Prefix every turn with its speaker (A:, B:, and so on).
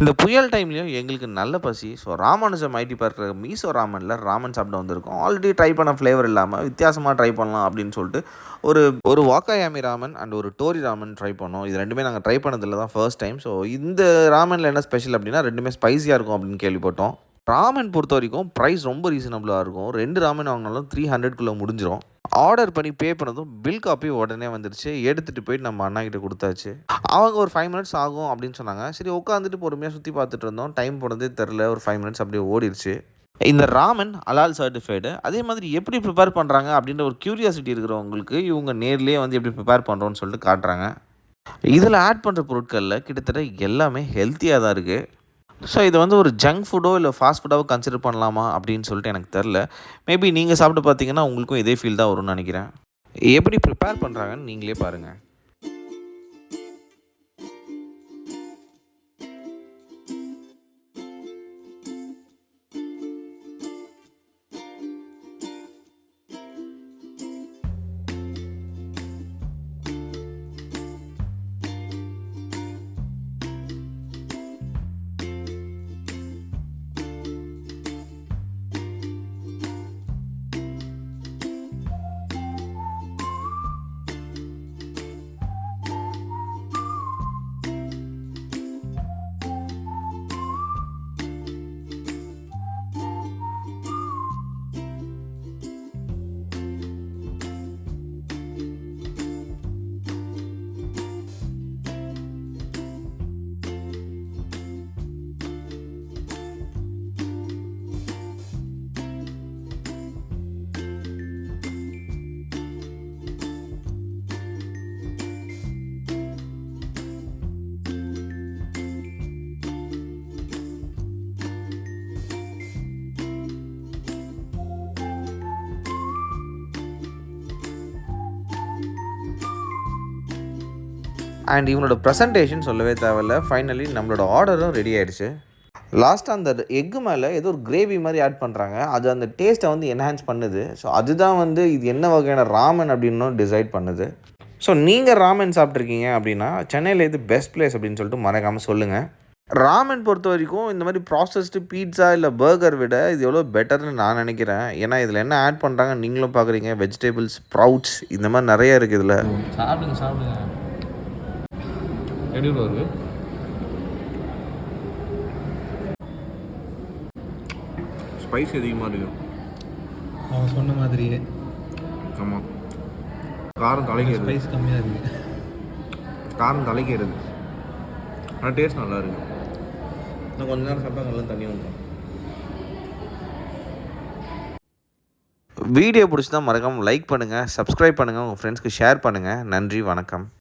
A: இந்த புயல் டைம்லயும் எங்களுக்கு நல்ல பசி. ஸோ ராமானுஜம் ஐடி பார்க்ல மீசோ ராமன்ல ராமன் சாப்பிட வந்திருக்கோம். ஆல்ரெடி ட்ரை பண்ண ஃப்ளேவர் இல்லாம வித்தியாசமா ட்ரை பண்ணலாம் அப்படின்னு சொல்லிட்டு ஒரு ஒரு வாக்காயாமி ராமன் அண்ட் ஒரு டோரி ராமன் ட்ரை பண்ணோம். இது 2மே நாங்க ட்ரை பண்ணதில்ல தான் ஃபர்ஸ்ட் டைம். ஸோ இந்த ராமன்ல என்ன ஸ்பெஷல் அப்படின்னா 2மே ஸ்பைசியா இருக்கும் அப்படின்னு கேள்விப்பட்டோம். ராமன் பொறுத்தவரைக்கும் பிரைஸ் ரொம்ப ரீசனபிளா இருக்கும். 2 ராமன் வாங்கினாலும் 300க்குள்ள முடிஞ்சிரும். ஆர்டர் பண்ணி பே பண்ணதும் பில் காப்பி உடனே வந்துடுச்சு. எடுத்துட்டு போயிட்டு நம்ம அண்ணாகிட்ட குடுத்தாச்சு. அவங்க ஒரு 5 மினிட்ஸ் ஆகும் அப்படின்னு சொன்னாங்க. சரி உட்காந்துட்டு பொறுமையா சுத்தி பார்த்துட்டு இருந்தோம். டைம் போனதே தெரியல. ஒரு 5 மினிட்ஸ் அப்படியே ஓடிருச்சு. இந்த ராமன் ஹலால் சர்டிஃபைடு. அதே மாதிரி எப்படி ப்ரிப்பேர் பண்ணுறாங்க அப்படின்ற ஒரு கியூரியாசிட்டி இருக்கிறவங்களுக்கு இவங்க நேர்லேயே வந்து எப்படி ப்ரிப்பேர் பண்ணுறோன்னு சொல்லிட்டு காட்டுறாங்க. இதில் ஆட் பண்ணுற பொருட்களில் கிட்டத்தட்ட எல்லாமே ஹெல்த்தியாக தான் இருக்குது. ஸோ இதை வந்து ஒரு ஜங்க் ஃபுட்டோ இல்லை ஃபாஸ்ட் ஃபுட்டாவோ கன்சிடர் பண்ணலாமா அப்படின்னு சொல்லிட்டு எனக்கு தெரில. மேபி நீங்கள் சாப்பிட்டு பார்த்தீங்கன்னா உங்களுக்கும் இதே ஃபீல் தான் வரும்னு நினைக்கிறேன். எப்படி ப்ரிப்பேர் பண்ணுறாங்கன்னு நீங்களே பாருங்கள். அண்ட் இவனோட ப்ரெசன்டேஷன் சொல்லவே தேவையில்ல. ஃபைனலி நம்மளோட ஆர்டரும் ரெடி ஆகிடுச்சு. லாஸ்ட்டாக அந்த எக்கு மேலே ஏதோ ஒரு கிரேவி மாதிரி ஆட் பண்ணுறாங்க. அது அந்த டேஸ்ட்டை வந்து என்ஹான்ஸ் பண்ணுது. ஸோ அதுதான் வந்து இது என்ன வகையான ராமன் அப்படின்னு டிசைட் பண்ணுது. ஸோ நீங்கள் ராமன் சாப்பிட்ருக்கீங்க அப்படின்னா சென்னையில் இது பெஸ்ட் பிளேஸ் அப்படின்னு சொல்லிட்டு மறக்காமல் சொல்லுங்கள். ராமன் பொறுத்த வரைக்கும் இந்த மாதிரி ப்ராசஸ்டு பீட்சா இல்லை பர்கர் விட இது எவ்வளோ பெட்டர்னு நான் நினைக்கிறேன். ஏன்னா இதில் என்ன ஆட் பண்ணுறாங்க நீங்களும் பார்க்குறீங்க. வெஜிடபிள்ஸ், ஸ்ப்ரவுட்ஸ் இந்த மாதிரி நிறைய இருக்குது இதில்.
B: சாப்பிடுங்க எப்படி வருது?
A: ஸ்பைஸ் அதிகமாக இருக்கும்
B: அவன் சொன்ன மாதிரியே.
A: ஆமாம், காரம் தலைக்கிறது.
B: ஸ்பைஸ் கம்மியாக இருக்குது.
A: காரம் தலைக்கிறது. ஆனால் டேஸ்ட் நல்லா இருக்குது. இன்னும் கொஞ்ச நேரம் சாப்பிட்டா நல்லா தண்ணி வந்துடும். வீடியோ பிடிச்சி தான் மறக்காமல் லைக் பண்ணுங்கள், சப்ஸ்கிரைப் பண்ணுங்கள், உங்கள் ஃப்ரெண்ட்ஸ்க்கு ஷேர் பண்ணுங்கள். நன்றி, வணக்கம்.